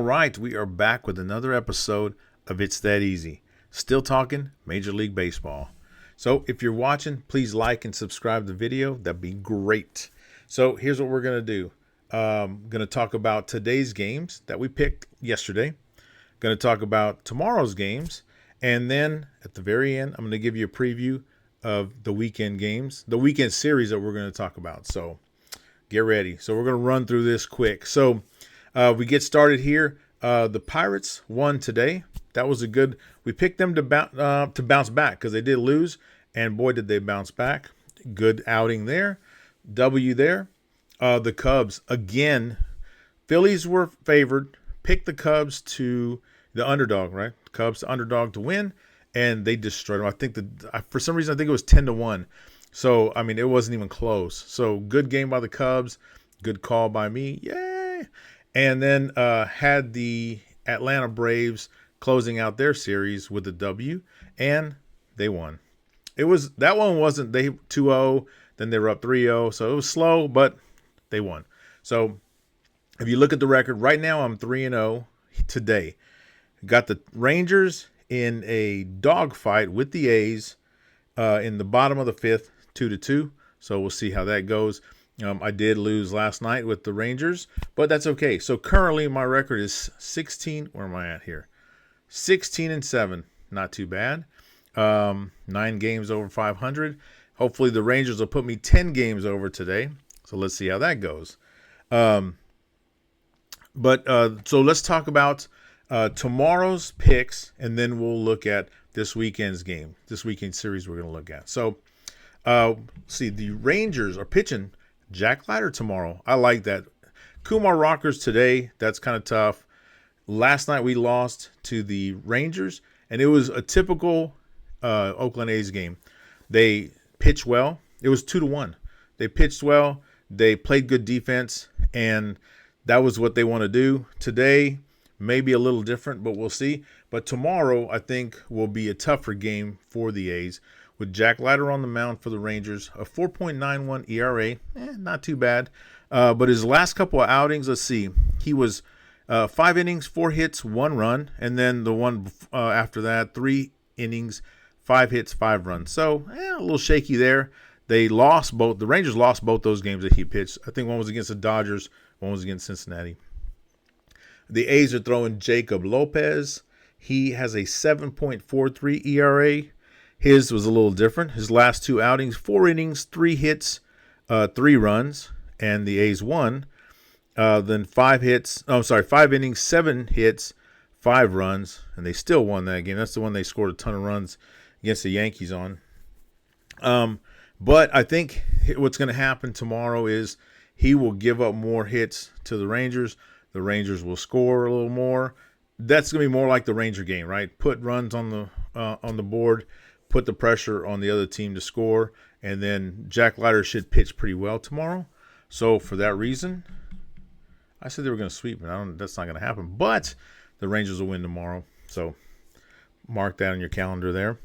All right, we are back with another episode of It's That Easy. Still talking Major League Baseball. So if you're watching, please like and subscribe to the video. That'd be great. So here's what we're going to do. Going to talk about today's games that we picked yesterday. Going to talk about tomorrow's games. And then at the very end, I'm going to give you a preview of the weekend games, the weekend series that we're going to talk about. So get ready. So we're going to run through this quick. So we get started here. The Pirates won today. That was a good. We picked them to bounce back because they did lose, and boy did they bounce back. Good outing there. W there. The Cubs again. Phillies were favored. Picked the Cubs to the underdog, right? Cubs the underdog to win, and they destroyed them. I think for some reason I think it was 10-1. So I mean it wasn't even close. So good game by the Cubs. Good call by me. Yay! And then had the Atlanta Braves closing out their series with a W, and they won. That one wasn't they 2-0, then they were up 3-0, so it was slow, but they won. So if you look at the record right now, I'm 3-0 today. Got the Rangers in a dogfight with the A's in the bottom of the fifth, 2-2. So we'll see how that goes. I did lose last night with the Rangers, but that's okay. So currently my record is 16. Where am I at here? 16-7. Not too bad. 9 games over 500. Hopefully the Rangers will put me 10 games over today. So let's see how that goes. So let's talk about tomorrow's picks, and then we'll look at this weekend's game, this weekend series we're going to look at. So see, the Rangers are pitching Jack Leiter tomorrow. I like that. Kumar Rockers today. That's kind of tough. Last night we lost to the Rangers, and it was a typical Oakland A's game. They pitched well. It was 2-1. They pitched well. They played good defense, and that was what they want to do. Today, maybe a little different, but we'll see. But tomorrow, I think, will be a tougher game for the A's. With Jack Leiter on the mound for the Rangers, a 4.91 ERA, not too bad. But his last couple of outings, let's see, he was 5 innings, 4 hits, 1 run, and then the one after that, 3 innings, 5 hits, 5 runs. So a little shaky there. The Rangers lost both those games that he pitched. I think one was against the Dodgers, one was against Cincinnati. The A's are throwing Jacob Lopez. He has a 7.43 ERA. His was a little different. His last 2 outings, 4 innings, 3 hits, 3 runs, and the A's won. Then 5 innings, 7 hits, 5 runs, and they still won that game. That's the one they scored a ton of runs against the Yankees on. But I think what's going to happen tomorrow is he will give up more hits to the Rangers. The Rangers will score a little more. That's going to be more like the Ranger game, right? Put runs on the board. Put the pressure on the other team to score, and then Jack Leiter should pitch pretty well tomorrow. So for that reason, I said they were going to sweep, and that's not going to happen. But the Rangers will win tomorrow, so mark that on your calendar there.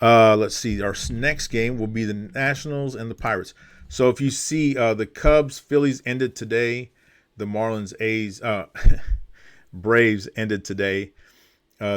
Let's see. Our next game will be the Nationals and the Pirates. So if you see the Cubs, Phillies ended today. The Marlins, A's, Braves ended today.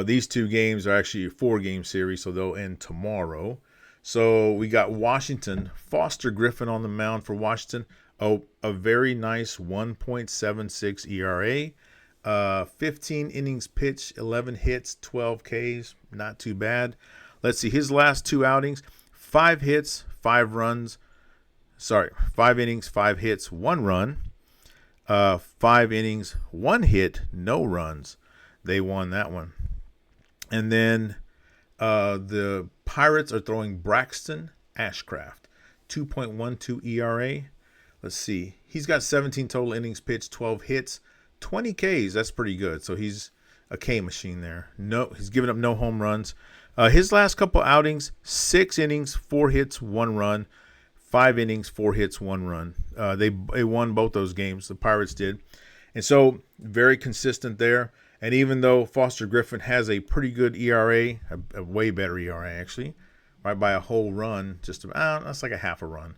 These 2 games are actually a 4-game series, so they'll end tomorrow. So we got Washington, Foster Griffin on the mound for Washington. Oh, a very nice 1.76 ERA. 15 innings pitched, 11 hits, 12 Ks. Not too bad. Let's see, his last 2 outings, 5 hits, 5 runs. 5 innings, 5 hits, 1 run. 5 innings, 1 hit, no runs. They won that one. And then the Pirates are throwing Braxton Ashcraft, 2.12 ERA. Let's see. He's got 17 total innings pitched, 12 hits, 20 Ks. That's pretty good. So he's a K machine there. No, he's given up no home runs. His last couple outings, 6 innings, 4 hits, 1 run. 5 innings, 4 hits, 1 run. They won both those games. The Pirates did. And so very consistent there. And even though Foster Griffin has a pretty good ERA, a way better ERA actually, right by a whole run, just about, that's like a half a run.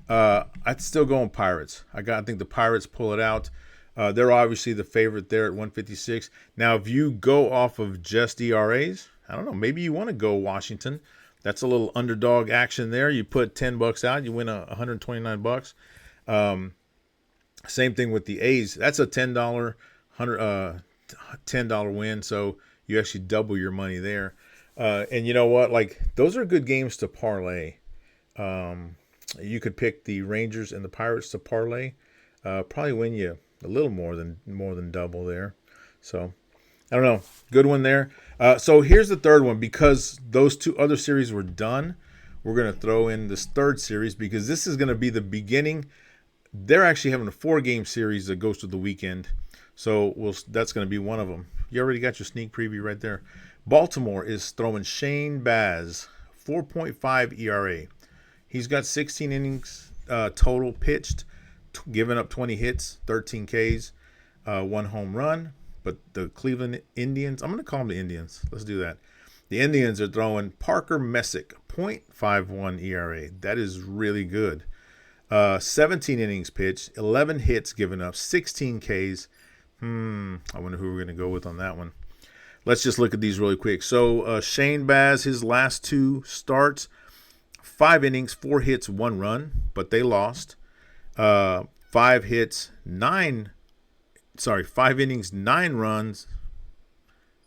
I'd still go on Pirates. I think the Pirates pull it out. They're obviously the favorite there at 156. Now, if you go off of just ERAs, I don't know, maybe you want to go Washington. That's a little underdog action there. You put $10 out, you win $129. Same thing with the A's. That's a $10 win, so you actually double your money there. And you know what? Like, those are good games to parlay. You could pick the Rangers and the Pirates to parlay. Probably win you a little more than double there. So I don't know. Good one there. So here's the third one. Because those two other series were done, we're going to throw in this third series because this is going to be the beginning. They're actually having a 4-game series that goes to the weekend. So that's going to be one of them. You already got your sneak preview right there. Baltimore is throwing Shane Baz, 4.5 ERA. He's got 16 innings total pitched, giving up 20 hits, 13 Ks, 1 home run. But the Cleveland Indians, I'm going to call them the Indians. Let's do that. The Indians are throwing Parker Messick, 0.51 ERA. That is really good. 17 innings pitched, 11 hits given up, 16 Ks. I wonder who we're going to go with on that one. Let's just look at these really quick. So Shane Baz, his last 2 starts, 5 innings, 4 hits, 1 run, but they lost. 5 innings, 9 runs.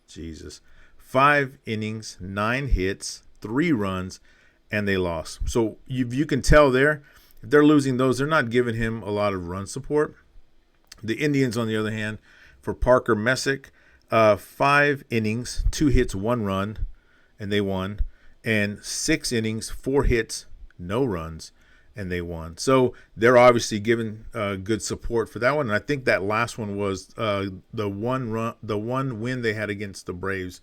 Jesus. 5 innings, 9 hits, 3 runs, and they lost. So you can tell there, if they're losing those, they're not giving him a lot of run support. The Indians, on the other hand, for Parker Messick, 5 innings, 2 hits, 1 run, and they won. And 6 innings, 4 hits, no runs, and they won. So they're obviously giving good support for that one. And I think that last one was the one win they had against the Braves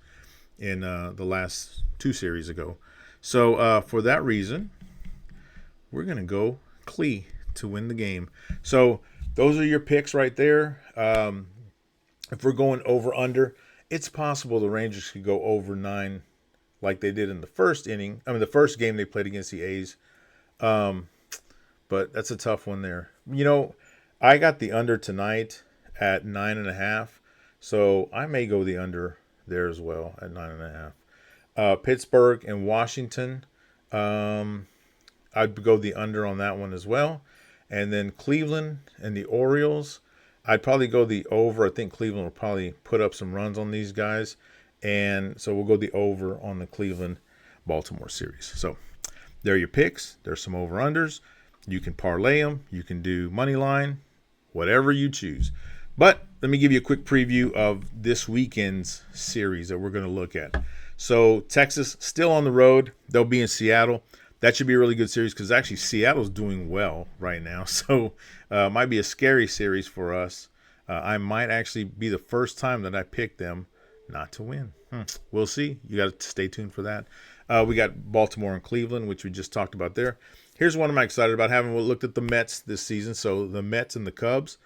in the last 2 series ago. So for that reason, we're going to go Clee to win the game. So those are your picks right there. If we're going over-under, it's possible the Rangers could go over 9 like they did in the first inning. The first game they played against the A's. But that's a tough one there. You know, I got the under tonight at 9.5. So I may go the under there as well at 9.5. Pittsburgh and Washington, I'd go the under on that one as well. And then Cleveland and the Orioles, I'd probably go the over. I think Cleveland will probably put up some runs on these guys. And so we'll go the over on the Cleveland-Baltimore series. So there are your picks. There's some over-unders. You can parlay them. You can do money line, whatever you choose. But let me give you a quick preview of this weekend's series that we're going to look at. So Texas still on the road. They'll be in Seattle. That should be a really good series because actually Seattle's doing well right now. So it might be a scary series for us. I might actually be the first time that I picked them not to win. We'll see. You got to stay tuned for that. We got Baltimore and Cleveland, which we just talked about there. Here's one I'm excited about. Having looked at the Mets this season. So the Mets and the Cubs.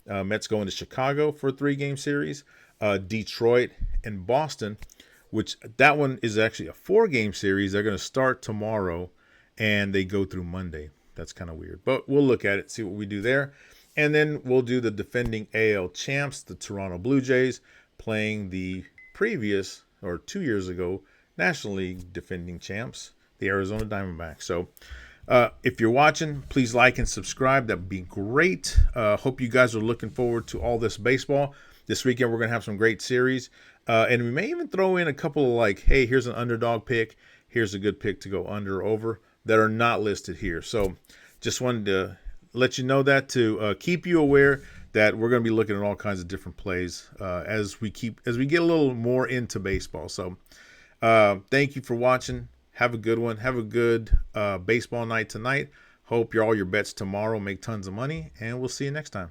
Mets going to Chicago for a 3-game series. Detroit and Boston, which that one is actually a 4-game series. They're going to start tomorrow, and they go through Monday. That's kind of weird. But we'll look at it, see what we do there. And then we'll do the defending AL champs, the Toronto Blue Jays, playing the previous, or 2 years ago, National League defending champs, the Arizona Diamondbacks. So if you're watching, please like and subscribe. That would be great. Hope you guys are looking forward to all this baseball. This weekend we're going to have some great series. And we may even throw in a couple of like, hey, here's an underdog pick. Here's a good pick to go under or over that are not listed here. So just wanted to let you know that to keep you aware that we're going to be looking at all kinds of different plays as we get a little more into baseball. So thank you for watching. Have a good one. Have a good baseball night tonight. Hope all your bets tomorrow make tons of money, and we'll see you next time.